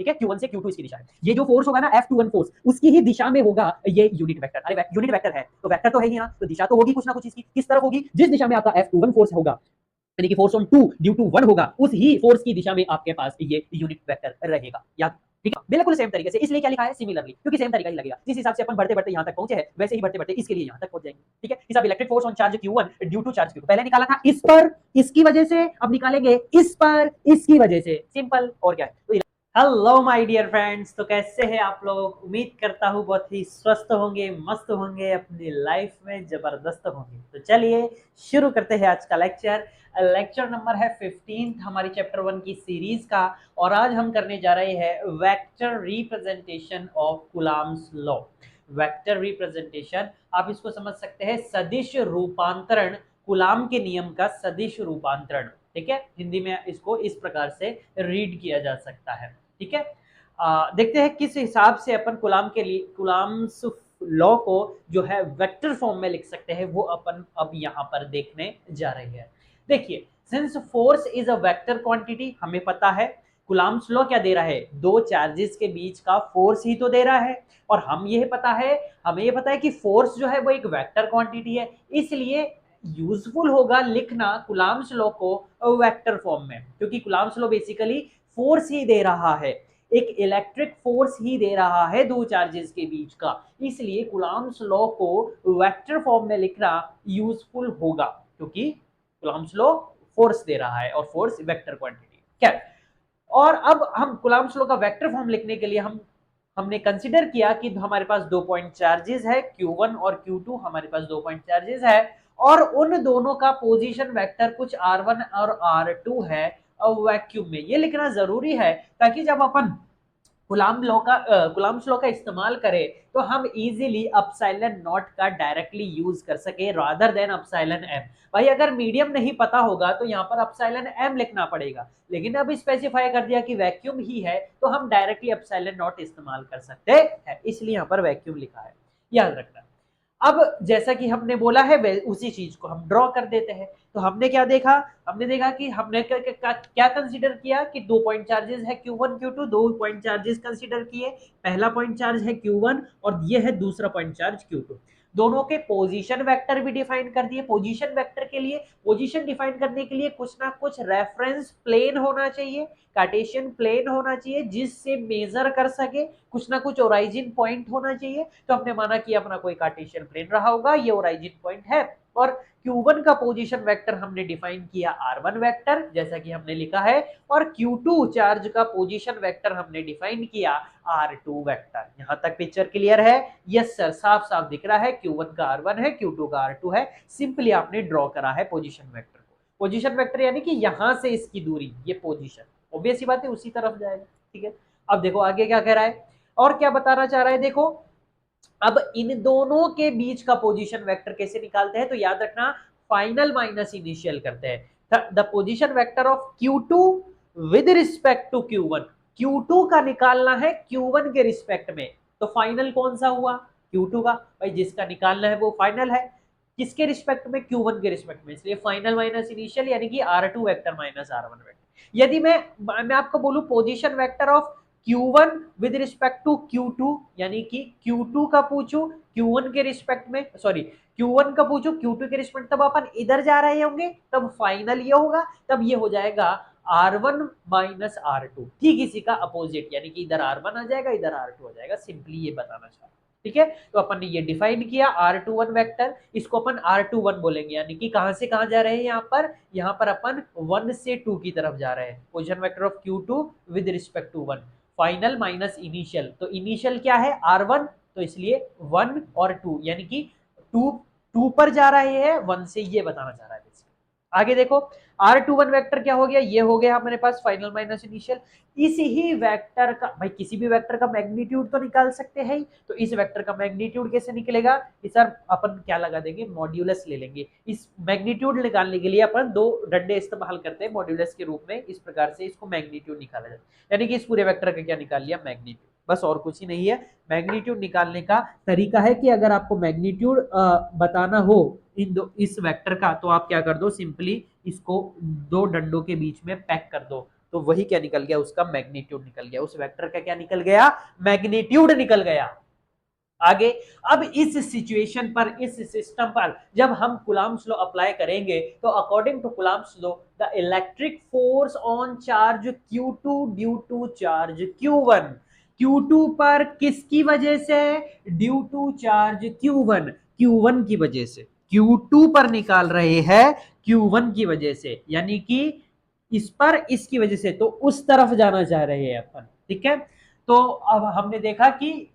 ठीक है, Q1 से Q2 इसकी दिशा है। ये जो फोर्स होगा ना F21 फोर्स, उसकी ही दिशा में होगा ये यूनिट वेक्टर। अरे यूनिट वेक्टर है तो वेक्टर तो है ही ना, तो दिशा तो होगी कुछ ना कुछ इसकी। किस तरफ होगी? जिस दिशा में आपका F21 फोर्स होगा, यानी कि फोर्स ऑन 2 ड्यू टू 1 होगा, उस ही फोर्स की दिशा में आपके पास ये यूनिट वेक्टर रहेगा। या ठीक है, बिल्कुल सेम तरीके से। इसलिए क्या लिखा है? सिमिलरली, क्योंकि सेम तरीका ही लगेगा। जिस हिसाब से अपन बढ़ते बढ़ते यहां तक पहुंचे हैं, वैसे ही बढ़ते बढ़ते इसके लिए यहां तक पहुंच जाएंगे। ठीक है, हिसाब electric force on charge Q1 due to charge Q2 पहले निकाला था इस पर, इसकी वजह से। अब निकालेंगे इस पर, इसकी वजह से। सिंपल, और क्या है। तो हेलो माय डियर फ्रेंड्स, तो कैसे हैं आप लोग? उम्मीद करता हूँ बहुत ही स्वस्थ होंगे, मस्त होंगे, अपनी लाइफ में जबरदस्त होंगे। तो चलिए शुरू करते हैं आज का लेक्चर। लेक्चर नंबर है 15 हमारी चैप्टर 1 की सीरीज का, और आज हम करने जा रहे हैं vector representation of Coulomb's law. Vector representation, आप इसको समझ सकते हैं सदिश रूपांतरण, कूलम्ब के नियम का सदिश रूपांतरण। ठीक है, हिंदी में इसको इस प्रकार से रीड किया जा सकता है। ठीक है, देखते हैं किस हिसाब से अपन कूलम्ब के लिए कूलम्ब्स लॉ को जो है वेक्टर फॉर्म में लिख सकते हैं, वो अपन अब यहाँ पर देखने जा रहे हैं। देखिए, since force is a vector quantity, हमें पता है कूलम्ब्स लॉ क्या दे रहा है? दो चार्जेस के बीच का फोर्स ही तो दे रहा है। और हमें ये पता है कि फोर्स जो है वो एक वेक्टर क्वांटिटी है, इसलिए यूजफुल होगा लिखना कूलम्ब्स लॉ को वेक्टर फॉर्म में, क्योंकि कूलम्ब्स लॉ बेसिकली फोर्स ही दे रहा है, एक इलेक्ट्रिक फोर्स ही दे रहा है दो चार्जेस के बीच का। इसलिए कूलम्ब्स लॉ को वेक्टर फॉर्म में लिखना यूजफुल होगा, क्योंकि कूलम्ब्स लॉ फोर्स दे रहा है और फोर्स वेक्टर क्वांटिटी। क्या? और अब हम कूलम्ब्स लॉ का वेक्टर फॉर्म लिखने के लिए हमने कंसीडर किया कि हमारे पास 2 पॉइंट चार्जेस है Q1 और Q2, हमारे पास 2 पॉइंट चार्जेस है, और उन दोनों का पोजीशन वेक्टर कुछ R1 और R2 है वैक्यूम में। ये लिखना जरूरी है ताकि जब अपन कूलम्ब्स लॉ का इस्तेमाल करें तो हम इजीली एप्सिलॉन नॉट का डायरेक्टली यूज कर सके रादर देन एप्सिलॉन एम। भाई अगर मीडियम नहीं पता होगा तो यहाँ पर एप्सिलॉन एम लिखना पड़ेगा, लेकिन अब स्पेसिफाई कर दिया कि वैक्यूम ही है तो हम डायरेक्टली एप्सिलॉन नॉट इस्तेमाल कर सकते हैं, इसलिए यहाँ पर वैक्यूम लिखा है, याद रखना। अब जैसा कि हमने बोला है उसी चीज को हम ड्रॉ कर देते हैं। तो हमने क्या देखा? हमने देखा कि हमने क्या कंसीडर किया कि 2 पॉइंट चार्जेस है Q1 Q2, 2 point charges consider किए। पहला पॉइंट चार्ज है Q1 और ये है दूसरा पॉइंट चार्ज Q2। दोनों के पोजीशन वेक्टर भी डिफाइन कर दिए। पोजीशन वेक्टर के लिए, पोजीशन डिफाइन करने के लिए कुछ ना कुछ रेफरेंस प्लेन होना चाहिए, कार्टेशियन प्लेन होना चाहिए जिससे मेजर कर सके, कुछ ना कुछ ओराइजिन पॉइंट होना चाहिए। तो हमने माना कि अपना कोई कार्टेशियन प्लेन रहा होगा, ये ओराइजिन पॉइंट है। और Q1 का पोजीशन वेक्टर हमने डिफाइन किया R1 वेक्टर, जैसा कि हमने लिखा है, और Q2 चार्ज का पोजीशन वेक्टर हमने डिफाइन किया R2 वेक्टर। यहां तक पिक्चर क्लियर है? यस सर, साफ साफ दिख रहा है Q1 का R1 है, Q2 का R2 है। सिंपली आपने ड्रॉ करा है पोजीशन वेक्टर को। पोजीशन वेक्टर यानी कि यहां से इसकी दूरी, ये पोजीशन, ऑब्वियस सी बात है उसी तरफ जाएगा। ठीक है, अब देखो आगे क्या कह रहा है और क्या बताना चाह रहा है। देखो, अब इन दोनों के बीच का पोजीशन वेक्टर कैसे निकालते हैं? तो याद रखना, फाइनल माइनस इनिशियल करते हैं। The position vector of Q2 with respect to Q1, Q2 का निकालना है Q1 के रिस्पेक्ट में। तो फाइनल कौन सा हुआ? Q2 का। भाई जिसका निकालना है वो फाइनल है, किसके रिस्पेक्ट में? Q1 के रिस्पेक्ट में। इसलिए फाइनल माइनस इनिशियल यानी कि R2 vector minus R1 vector. यदि मैं आपको बोलूं position vector of Q1 with respect to Q2, यानी कि Q2 का पूछूं Q1 के रिस्पेक्ट में, सॉरी Q1 का पूछूं Q2 के रिस्पेक्ट, तब अपन इधर जा रहे होंगे, तब फाइनल ये होगा, तब ये हो जाएगा R1 माइनस R2। ठीक इसी का अपोजिट, यानी कि इधर R1 आ जाएगा, इधर R2 आ जाएगा। सिंपली ये बताना चाह रहा हूं। ठीक है, तो अपन ने ये डिफाइन किया R21 वेक्टर, इसको अपन R21 बोलेंगे, यानी कि कहां से कहां जा रहे हैं? यहाँ पर अपन 1 से 2 की तरफ जा रहे हैं। Position vector of Q2 with respect to 1, final minus initial. तो इनिशियल क्या है? R1, तो इसलिए 1 और 2, यानी कि 2 पर जा रहे हैं 1 से, ये बताना चाह रहा है। आगे देखो, R21 वेक्टर क्या हो गया? ये हो गया हमारे पास फाइनल माइनस इनिशियल। इस ही वेक्टर का, भाई किसी भी वेक्टर का मैग्नीट्यूड तो निकाल सकते हैं, तो इस वेक्टर का मैग्नीट्यूड कैसे निकलेगा? सर अपन क्या लगा देंगे? मॉड्यूलस ले लेंगे। इस मैग्नीट्यूड निकालने के लिए अपन दो डंडे इस्तेमाल करते हैं मॉड्यूलस के रूप में, इस प्रकार से इसको मैग्नीट्यूड निकाला जाता है। यानी कि इस पूरे वेक्टर का क्या निकाल लिया? मैग्नीट्यूड, बस और कुछ ही नहीं है। मैग्नीट्यूड निकालने का तरीका है कि अगर आपको मैग्नीट्यूड बताना हो इस वेक्टर का, तो आप क्या कर दो, सिंपली इसको दो डंडों के बीच में पैक कर दो, तो वही क्या निकल गया, उसका मैग्नीट्यूड निकल गया, उस वेक्टर का क्या निकल गया, मैग्नीट्यूड निकल गया। आगे, अब इस सिचुएशन पर, इस सिस्टम पर जब हम कूलम्ब्स लॉ अप्लाई करेंगे, तो according to Coulomb's law the electric force on charge Q2 due to charge Q1, Q2 पर किसकी वजह से, due to charge Q1, Q1 की वजह से, Q2 पर निकाल रहे हैं Q1 की वजह से, यानी कि इस पर इसकी वजह से, तो उस तरफ जाना चाह रहे हैं अपन, ठीक है। तो अब हमने देखा कि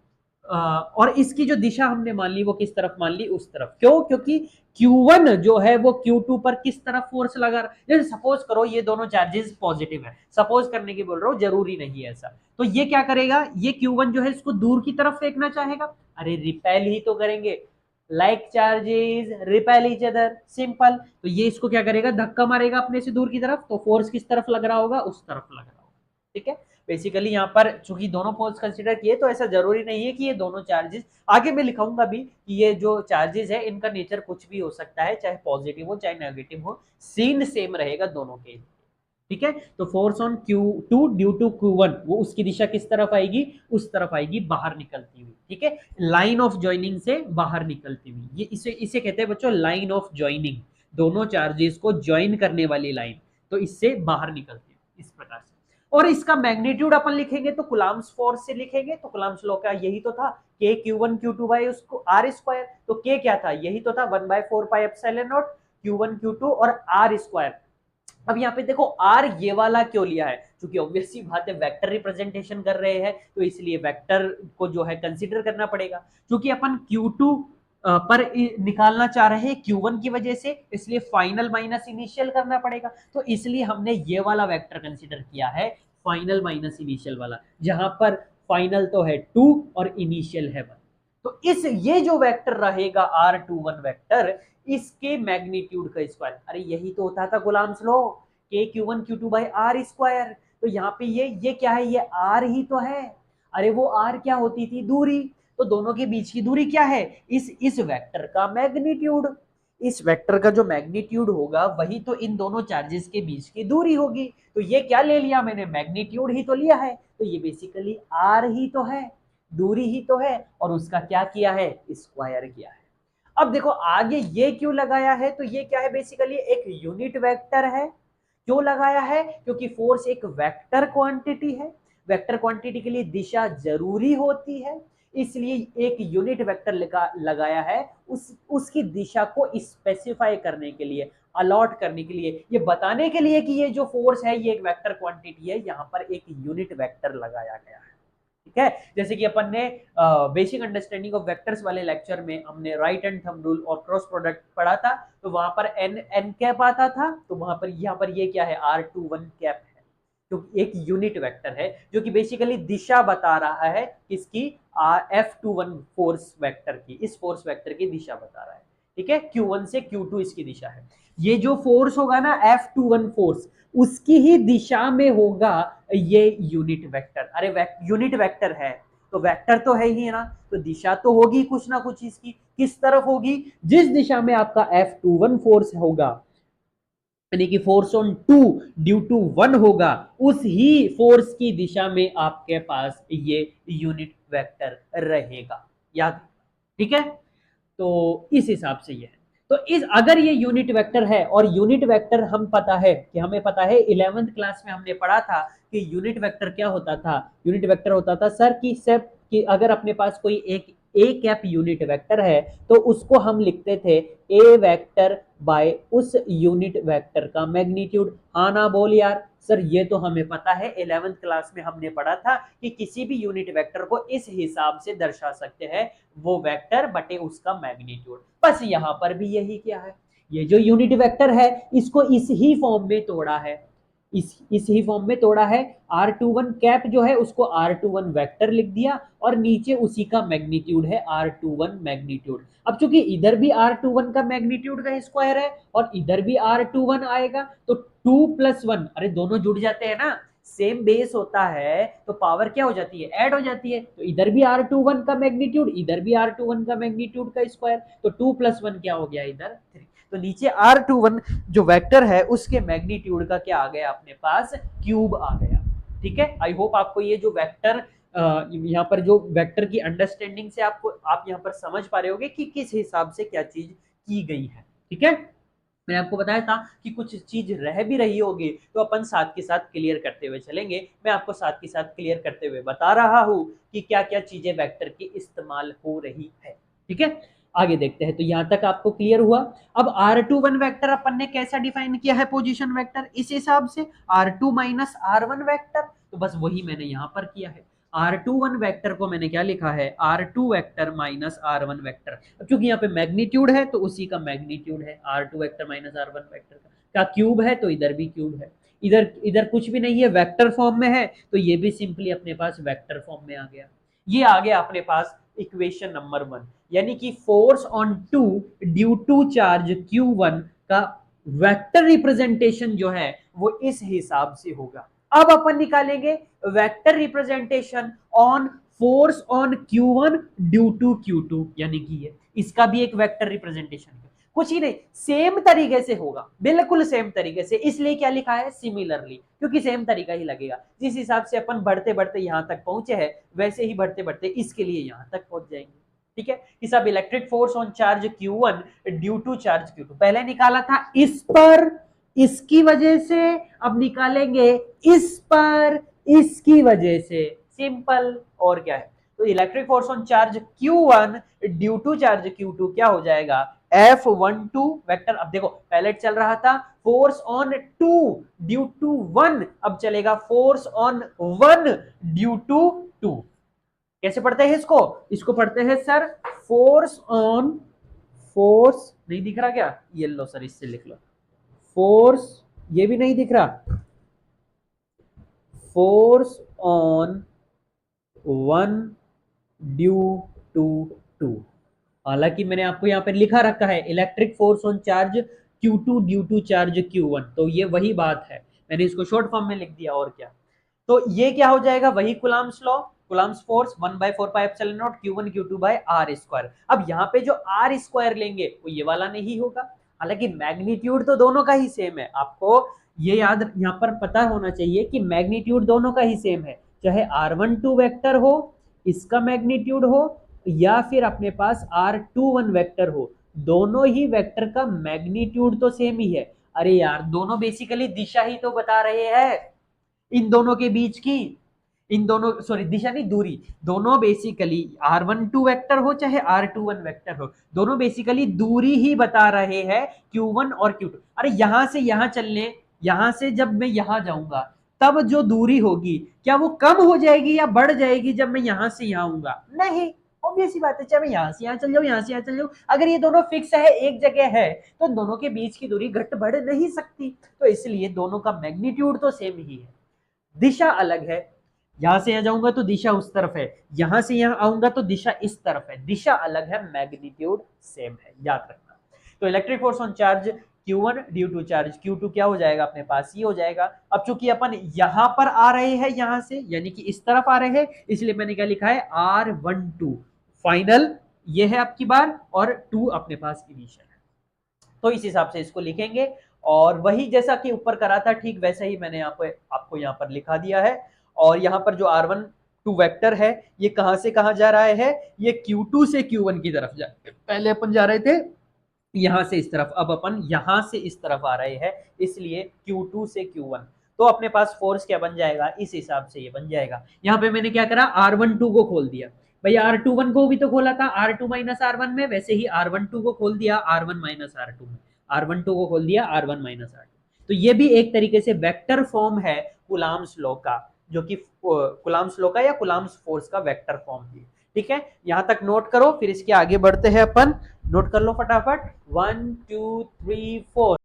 और इसकी जो दिशा हमने मान ली वो किस तरफ मान ली, उस तरफ, क्यों, क्योंकि Q1 जो है वो Q2 पर किस तरफ फोर्स लगा रहा है। जैसे सपोज करो ये दोनों चार्जेस पॉजिटिव है, सपोज करने की बोल रहा हूं, जरूरी नहीं है ऐसा, तो ये क्या करेगा, ये Q1 जो है इसको दूर की तरफ फेंकना चाहेगा, अरे रिपेल ही तो करेंगे, like charges repel each other, simple. तो ये इसको क्या करेगा, धक्का मारेगा अपने से दूर की तरफ, तो फोर्स किस तरफ लग रहा होगा, उस तरफ लग रहा होगा, ठीक है। बेसिकली यहाँ पर चूंकि दोनों फोर्स कंसीडर किए, तो ऐसा जरूरी नहीं है कि ये दोनों चार्जेस, आगे मैं लिखाऊंगा भी कि ये जो चार्जेस है इनका नेचर कुछ भी हो सकता है, चाहे पॉजिटिव हो चाहे नेगेटिव हो, सीन सेम रहेगा दोनों के, ठीक है। तो force on Q2 due to Q1, वो उसकी दिशा किस तरफ आएगी, उस तरफ आएगी, बाहर निकलती हुई, ठीक है, लाइन ऑफ ज्वाइनिंग से बाहर निकलती हुई, ये इसे इसे कहते हैं बच्चों लाइन ऑफ ज्वाइनिंग, दोनों चार्जेस को ज्वाइन करने वाली लाइन, तो इससे बाहर निकलती है इस प्रकार से। और इसका मैग्नीट्यूड अपन लिखेंगे तो कुलाम्स फोर्स से लिखेंगे, तो कुलाम्स लॉ का यही तो था, k Q1 Q2 बाई उसको r स्क्वायर, तो k क्या था, यही तो था 1/4 pi epsilon not Q1 Q2 और r स्क्वायर। अब यहाँ पे देखो आर ये वाला क्यों लिया है, क्योंकि ऑब्वियस सी बात है वेक्टर रिप्रेजेंटेशन कर रहे हैं, तो इसलिए वेक्टर को जो है कंसीडर करना पड़ेगा, क्योंकि अपन Q2 पर निकालना चाह रहे हैं Q1 की वजह से, इसलिए फाइनल माइनस इनिशियल करना पड़ेगा, तो इसलिए हमने ये वाला वेक्टर कंसीडर किया है, फाइनल माइनस इनिशियल वाला, जहां पर फाइनल तो है 2 और इनिशियल है 1। तो इस ये जो वेक्टर रहेगा R21 वेक्टर, इसके मैग्नीट्यूड का स्क्वायर, अरे यही तो होता था गुलाम्स लो, के Q1 Q2 by are square, तो यहाँ पे ये क्या है, ये आर ही तो है, अरे वो आर क्या होती थी, दूरी, तो दोनों के बीच की दूरी क्या है, इस वेक्टर का मैग्नीट्यूड, इस वेक्टर का जो मैग्नीट्यूड होगा वही तो इन दोनों चार्जेस के बीच की दूरी होगी, तो ये क्या ले लिया मैंने, मैग्नीट्यूड ही तो लिया है, तो ये बेसिकली आर ही तो है, दूरी ही तो है, और उसका क्या किया है, स्क्वायर किया है। अब देखो आगे ये क्यों लगाया है, तो ये क्या है, बेसिकली एक यूनिट वेक्टर है, क्यों लगाया है, क्योंकि फोर्स एक वेक्टर क्वांटिटी है, वेक्टर क्वांटिटी के लिए दिशा जरूरी होती है, इसलिए एक यूनिट वेक्टर लगाया है, उसकी दिशा को स्पेसिफाई करने के लिए, अलॉट करने के लिए, ये बताने के लिए कि ये जो फोर्स है ये एक वेक्टर क्वांटिटी है, यहां पर एक यूनिट वेक्टर लगाया गया है, ठीक है। जैसे कि अपन ने बेसिक अंडरस्टैंडिंग ऑफ वेक्टर्स वाले लेक्चर में हमने राइट एंड थंब रूल और क्रॉस प्रोडक्ट पढ़ा था, तो वहां पर एन कैप आता था, तो वहां पर यहाँ पर ये क्या है, R21 कैप है, तो एक यूनिट वेक्टर है जो कि बेसिकली दिशा बता रहा है किसकी, F21 फोर्स वेक्टर की, इस फोर्स वेक्टर की दिशा बता रहा है, ठीक है, Q1 से Q2 इसकी दिशा है, ये जो फोर्स होगा ना F21 फोर्स, उसकी ही दिशा में होगा ये यूनिट वेक्टर, अरे यूनिट वेक्टर है तो वेक्टर तो है ही ना, तो दिशा तो होगी कुछ ना कुछ इसकी, किस तरफ होगी, जिस दिशा में आपका F21 फोर्स होगा, यानी कि फोर्स ऑन 2 ड्यू टू 1 होगा, उस ही फोर्स की दिशा में आपके पास ये यूनिट वेक्टर रहेगा, याद, ठीक है। तो इस हिसाब से ये है, तो इस अगर ये यूनिट वेक्टर है, और यूनिट वेक्टर हम पता है कि हमें पता है 11th क्लास में हमने पढ़ा था कि यूनिट वेक्टर क्या होता था, यूनिट वेक्टर होता था सर की सेप कि अगर अपने पास कोई एक ए कैप यूनिट वेक्टर है, तो उसको हम लिखते थे ए वेक्टर बाय उस यूनिट वेक्टर का मैग्नीट्यूड, हाँ ना बोल यार, सर ये तो हमें पता है 11th क्लास में हमने पढ़ा था कि किसी भी यूनिट वेक्टर को इस हिसाब से दर्शा सकते हैं, वो वेक्टर बटे उसका मैग्नीट्यूड, बस यहां पर भी यही क्या है, ये जो यूनिट वेक्टर है इसको इस ही फॉर्म में तोड़ा है, इस ही फॉर्म में तोड़ा है, R21 कैप जो है उसको R21 वेक्टर लिख दिया, और नीचे उसी का मैग्नीट्यूड है R21 मैग्नीट्यूड। अब चूंकि इधर भी R21 का मैग्नीट्यूड का स्क्वायर है और इधर भी R21 आएगा, तो 2 + 1, अरे दोनों जुड़ जाते हैं ना, सेम बेस होता है तो पावर क्या हो जाती है, ऐड हो जाती है, तो इधर भी R21 का मैग्नीट्यूड, इधर भी R21 का मैग्नीट्यूड का स्क्वायर, तो 2 + 1 क्या हो गया इधर 3, तो नीचे R21 जो वेक्टर है उसके मैग्नीट्यूड का क्या आ गया अपने पास, क्यूब आ गया। ठीक है, आई होप आपको ये जो वेक्टर यहाँ पर जो वेक्टर की अंडरस्टैंडिंग से आपको आप यहाँ पर समझ पा रहे होगे कि किस हिसाब से क्या चीज की गई है। ठीक है, मैंने आपको बताया था कि कुछ चीज रह भी रही होगी तो अपन साथ के साथ क्लियर करते हुए चलेंगे। मैं आपको साथ के साथ क्लियर करते हुए बता रहा हूं कि क्या क्या चीजें वेक्टर की इस्तेमाल हो रही है। ठीक है, आगे देखते हैं। तो यहां तक आपको क्लियर हुआ। अब R21 वेक्टर अपन ने कैसा डिफाइन किया है, पोजीशन वेक्टर, इस हिसाब से R2 माइनस R1 वेक्टर, तो बस वही मैंने यहां पर किया है। R21 वेक्टर को मैंने क्या लिखा है, R2 vector minus R1 vector. अब चूंकि यहाँ पे मैग्नीट्यूड है तो उसी का मैग्नीट्यूड है, R2 vector minus R1 vector का क्यूब है तो इधर भी क्यूब है। इधर इधर कुछ भी नहीं है, वेक्टर फॉर्म में है तो ये भी सिंपली अपने पास वेक्टर फॉर्म में आ गया। ये आ गया अपने पास इक्वेशन नंबर 1, यानी कि force on two due to charge Q1 का वेक्टर रिप्रेजेंटेशन जो है वो इस हिसाब से होगा। अब अपन निकालेंगे vector representation on force on Q1 due to Q2, यानी कि ये इसका भी एक वेक्टर रिप्रेजेंटेशन है, कुछ ही नहीं सेम तरीके से होगा, बिल्कुल सेम तरीके से। इसलिए क्या लिखा है, सिमिलरली, क्योंकि सेम तरीका ही लगेगा। जिस हिसाब से अपन बढ़ते बढ़ते यहां तक पहुंचे हैं वैसे ही बढ़ते बढ़ते इसके लिए यहां तक पहुंच जाएंगे। ठीक है, कि सब electric force on charge Q1 due to charge Q2 पहले निकाला था इस पर, इसकी वजह से, अब निकालेंगे इस पर, इसकी वजह से, सिंपल। और क्या है, तो electric force on charge Q1 due to charge Q2 क्या हो जाएगा, F12 वेक्टर। अब देखो पहले चल रहा था फोर्स ऑन 2 ड्यू टू 1, अब चलेगा फोर्स ऑन 1 ड्यू टू 2। कैसे पढ़ते हैं इसको, इसको पढ़ते हैं सर फोर्स ऑन, फोर्स नहीं दिख रहा क्या, येलो सर इससे लिख लो, फोर्स, ये भी नहीं दिख रहा, फोर्स ऑन 1 ड्यू टू 2। हालांकि मैंने आपको यहाँ पे लिखा रखा है electric force on charge Q2 due to charge Q1, तो ये वही बात है, मैंने इसको शॉर्ट फॉर्म में लिख दिया। और क्या, तो ये क्या हो जाएगा, वही Coulomb's law, Coulomb's force 1/4πε0 Q1 Q2 by R square. अब यहाँ पे जो R स्क्वायर लेंगे वो ये वाला नहीं होगा, हालांकि मैग्नीट्यूड तो दोनों का ही सेम है। आपको ये याद यहाँ पर पता होना चाहिए कि मैग्नीट्यूड दोनों का ही सेम है, चाहे R12 वेक्टर हो, इसका मैग्नीट्यूड हो, या फिर अपने पास R21 वेक्टर हो, दोनों ही वेक्टर का मैग्नीट्यूड तो सेम ही है। अरे यार दोनों बेसिकली दिशा ही तो बता रहे हैं इन दोनों के बीच की, इन दोनों, सॉरी दिशा नहीं, दूरी, दोनों बेसिकली R12 वेक्टर हो चाहे R21 वेक्टर हो, दोनों बेसिकली दूरी ही बता रहे हैं Q1 और Q2। अरे यहां से यहां चलने, यहां से जब मैं यहां जाऊंगा तब जो दूरी होगी क्या वो कम हो जाएगी या बढ़ जाएगी जब मैं यहां से यहां आऊंगा, नहीं, ऑब्वियस सी बात है, चाहे मैं यहां से यहां चल जाऊं, यहां से यहां चल जाऊं, अगर ये दोनों फिक्स है, एक जगह है, तो दोनों के बीच की दूरी घट बढ़ नहीं सकती, तो इसलिए दोनों का मैग्नीट्यूड तो सेम ही है, दिशा अलग है। यहां से यहां जाऊंगा तो दिशा उस तरफ है, यहां से यहां आऊंगा तो दिशा इस तरफ है, दिशा अलग है, मैग्नीट्यूड सेम है, याद रखना। तो electric force on charge Q1 due to charge Q2 क्या हो जाएगा अपने पास, ये हो जाएगा। अब चूंकि अपन यहां पर आ रहे हैं, यहां से यानी कि इस तरफ आ रहे हैं, इसलिए मैंने क्या लिखा है R12 फाइनल, ये है आपकी बार, और 2 अपने पास इनिशियल है, तो इस हिसाब से इसको लिखेंगे। और वही जैसा कि ऊपर करा था ठीक वैसा ही मैंने यहाँ पे आपको यहाँ पर लिखा दिया है। और यहाँ पर जो R12 वेक्टर है ये कहां से कहां जा रहा है, ये Q2 से Q1 की तरफ जा, पहले अपन जा रहे थे यहां से इस तरफ, अब अपन यहां से इस तरफ आ रहे हैं, इसलिए Q2 से Q1, तो अपने पास फोर्स क्या बन जाएगा, इस हिसाब से ये बन जाएगा। यहाँ पे मैंने क्या करा, R12 को खोल दिया, भाई R21 को भी तो खोला था R2 माइनस R1 में, वैसे ही R12 को खोल दिया R1 माइनस R2 में, R12 को खोल दिया R1 माइनस R2। तो ये भी एक तरीके से वेक्टर फॉर्म है कुलाम्स लॉ का, जो कि कुलाम्स लॉ का या कुलाम्स फोर्स का वेक्टर फॉर्म है। ठीक है, यहां तक नोट करो, फिर इसके आगे बढ़ते हैं अपन, नोट कर लो फटाफट, 1 2 3 4।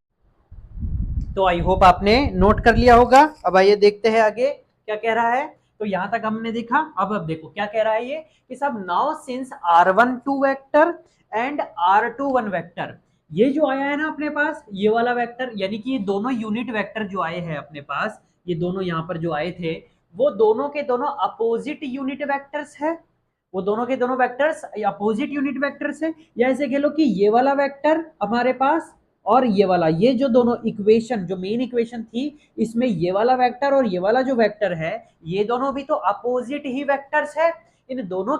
तो आई होप आपने नोट कर लिया होगा। अब आइए देखते हैं आगे क्या कह रहा है। तो यहां तक हमने देखा, अब देखो क्या कह रहा है ये, कि सब now since R12 vector and R21 vector, ये जो आया है ना अपने पास, ये वाला वेक्टर, यानी कि ये दोनों यूनिट वेक्टर जो आए हैं अपने पास, ये दोनों यहाँ पर जो आए थे, वो दोनों के दोनों अपोजिट यूनिट वेक्टर्स है, वो दोनों के दोनों वेक्टर्स अपोजिट यूनिट वेक्टर्स है। या ऐसे कह लो कि ये वाला वेक्टर हमारे पास और ये वाला, ये जो दोनों इक्वेशन, जो मेन इक्वेशन थी, इसमें ये वाला वेक्टर और ये वाला जो वेक्टर है, ये दोनों भी तो अपोजिट ही वेक्टर्स है। इन दोनों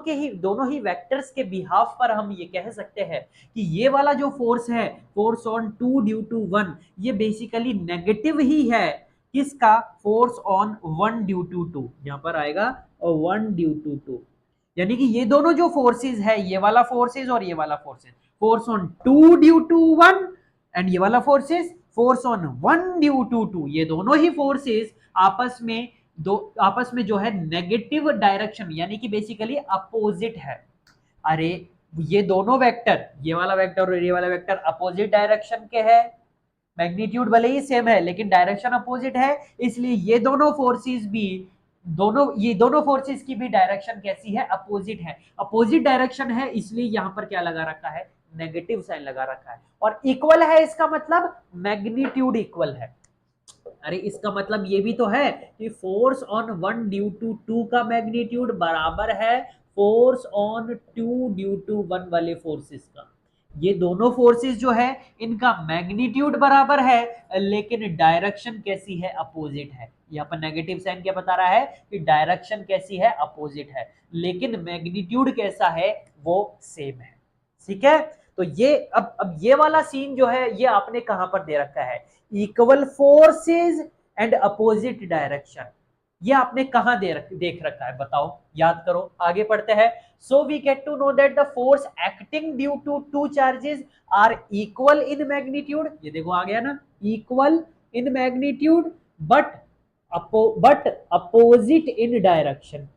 ही वेक्टर्स के बिहाफ पर हम ये कह सकते हैं कि ये वाला जो फोर्स है, फोर्स ऑन 2 ड्यू टू 1, ये बेसिकली नेगेटिव ही है। किसका? फोर्स ऑन 1 ड्यू टू 2, यहां पर आएगा 1 ड्यू टू 2। यानी कि ये दोनों जो फोर्सेस है, ये वाला फोर्सेस और ये वाला forces, force on 2 due to 1 and ये वाला forces force on 1 due to 2, ये दोनों ही फोर्सेस आपस में जो है नेगेटिव डायरेक्शन, यानी कि बेसिकली अपोजिट है। अरे ये दोनों वेक्टर, ये वाला वेक्टर और ये वाला वेक्टर अपोजिट डायरेक्शन के है, मैग्नीट्यूड भले ही सेम है लेकिन डायरेक्शन अपोजिट है, इसलिए ये दोनों फोर्सेस की भी डायरेक्शन कैसी है? अपोजिट है। अपोजिट डायरेक्शन है, इसलिए यहां पर क्या लगा रखा है? नेगेटिव साइन लगा रखा है। और इक्वल है, इसका मतलब मैग्नीट्यूड इक्वल है। अरे इसका मतलब ये भी तो है कि फोर्स ऑन 1 ड्यू टू 2 का मैग्नीट्यूड बराबर है फोर्स ऑन 2 ड्यू टू 1 वाले फोर्सेस का। ये दोनों फोर्सेस जो है इनका मैग्नीट्यूड बराबर है, लेकिन डायरेक्शन कैसी है? अपोजिट है। यहाँ पर नेगेटिव साइन क्या बता रहा है कि डायरेक्शन कैसी है? अपोजिट है, लेकिन मैग्नीट्यूड कैसा है? वो सेम है। ठीक है, तो ये अब ये वाला सीन जो है ये आपने कहां पर दे रखा है? Equal forces and opposite direction, ये आपने कहां देख रखा है? बताओ, याद करो, आगे पढ़ते हैं। So we get to know that the force acting due to two charges are equal in magnitude, ये देखो आ गया ना, equal in magnitude but opposite in direction.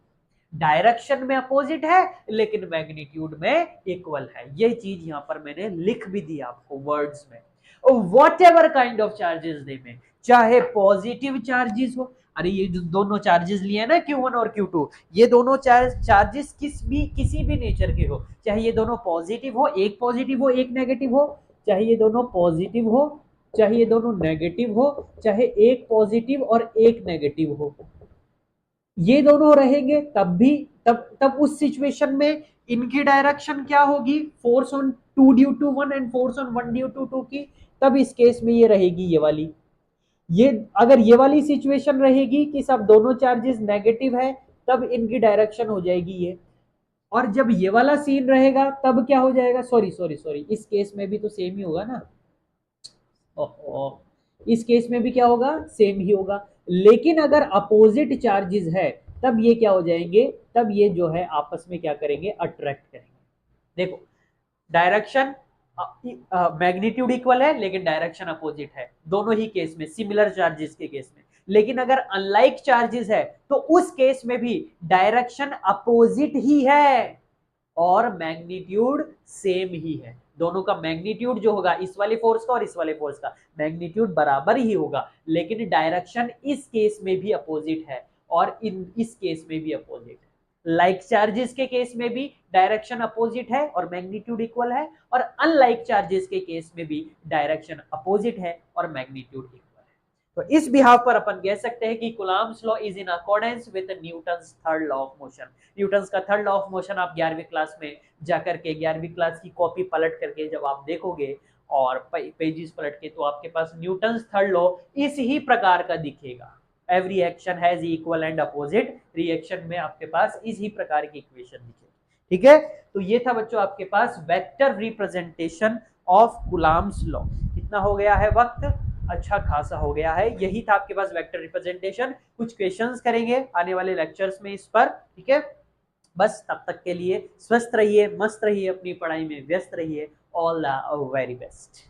Direction में अपोजिट है लेकिन मैग्नीट्यूड में इक्वल है। ये चीज यहां पर मैंने लिख भी दी आपको वर्ड्स में। Whatever kind of charges दे में, चाहे पॉजिटिव चार्जेस हो, अरे ये जो दोनों चार्जेस लिए ना Q1 और Q2, ये दोनों चार्जेस किसी भी नेचर के हो, चाहे ये दोनों पॉजिटिव हो, एक पॉजिटिव हो एक नेगेटिव हो, चाहे ये दोनों पॉजिटिव हो, चाहे ये दोनों नेगेटिव हो, चाहे एक पॉजिटिव और एक नेगेटिव हो, ये दोनों रहेंगे तब भी, तब उस सिचुएशन में इनकी डायरेक्शन क्या होगी? Force on 2 due to 1 and force on 1 due to 2 की। तब इस केस में ये रहेगी ये वाली। ये अगर ये वाली सिचुएशन रहेगी कि सब दोनों चार्जेस नेगेटिव है, तब इनकी डायरेक्शन हो जाएगी ये। और जब ये वाला सीन रहेगा तब क्या हो जाएगा? सॉरी सॉरी सॉरी, इस केस में भी तो सेम ही होगा ना। इस केस में भी क्या होगा? सेम ही होगा। लेकिन अगर अपोजिट चार्जेस है तब ये क्या हो जाएंगे? तब ये जो है आपस में क्या करेंगे? अट्रैक्ट करेंगे। देखो, डायरेक्शन मैग्नीट्यूड इक्वल है लेकिन डायरेक्शन अपोजिट है, दोनों ही केस में, सिमिलर चार्जेस के केस में। लेकिन अगर अनलाइक चार्जेस है तो उस केस में भी डायरेक्शन अपोजिट ही है और मैग्नीट्यूड सेम ही है। दोनों का मैग्नीट्यूड जो होगा, इस वाले फोर्स का और इस वाले फोर्स का मैग्नीट्यूड बराबर ही होगा, लेकिन डायरेक्शन इस केस में भी अपोजिट है और इस केस में भी अपोजिट है। लाइक चार्जेस के केस में भी डायरेक्शन अपोजिट है और मैग्नीट्यूड इक्वल है, और अनलाइक चार्जेस के केस में भी डायरेक्शन अपोजिट है और मैग्नीट्यूड इक्वल है। तो इस बिहाफ पर अपन कह सकते हैं कि Coulomb's law is in accordance with Newton's third law of motion. Newton's का थर्ड लॉ ऑफ मोशन आप 11वीं क्लास में जाकर के, 11वीं क्लास की कॉपी पलट करके जब आप देखोगे और पेजेस पलट के, तो आपके पास न्यूटन्स थर्ड लॉ इस ही प्रकार का दिखेगा। Every action has equal and opposite reaction में आपके पास इसी प्रकार की इक्वेशन दिखेगी। ठीक है, तो ये था बच्चों आपके पास vector representation of Coulomb's law. कितना हो गया है वक्त? अच्छा खासा हो गया है। यही था आपके पास वेक्टर रिप्रेजेंटेशन। कुछ क्वेश्चंस करेंगे आने वाले लेक्चर्स में इस पर। ठीक है, बस तब तक के लिए स्वस्थ रहिए, मस्त रहिए, अपनी पढ़ाई में व्यस्त रहिए। All the very best.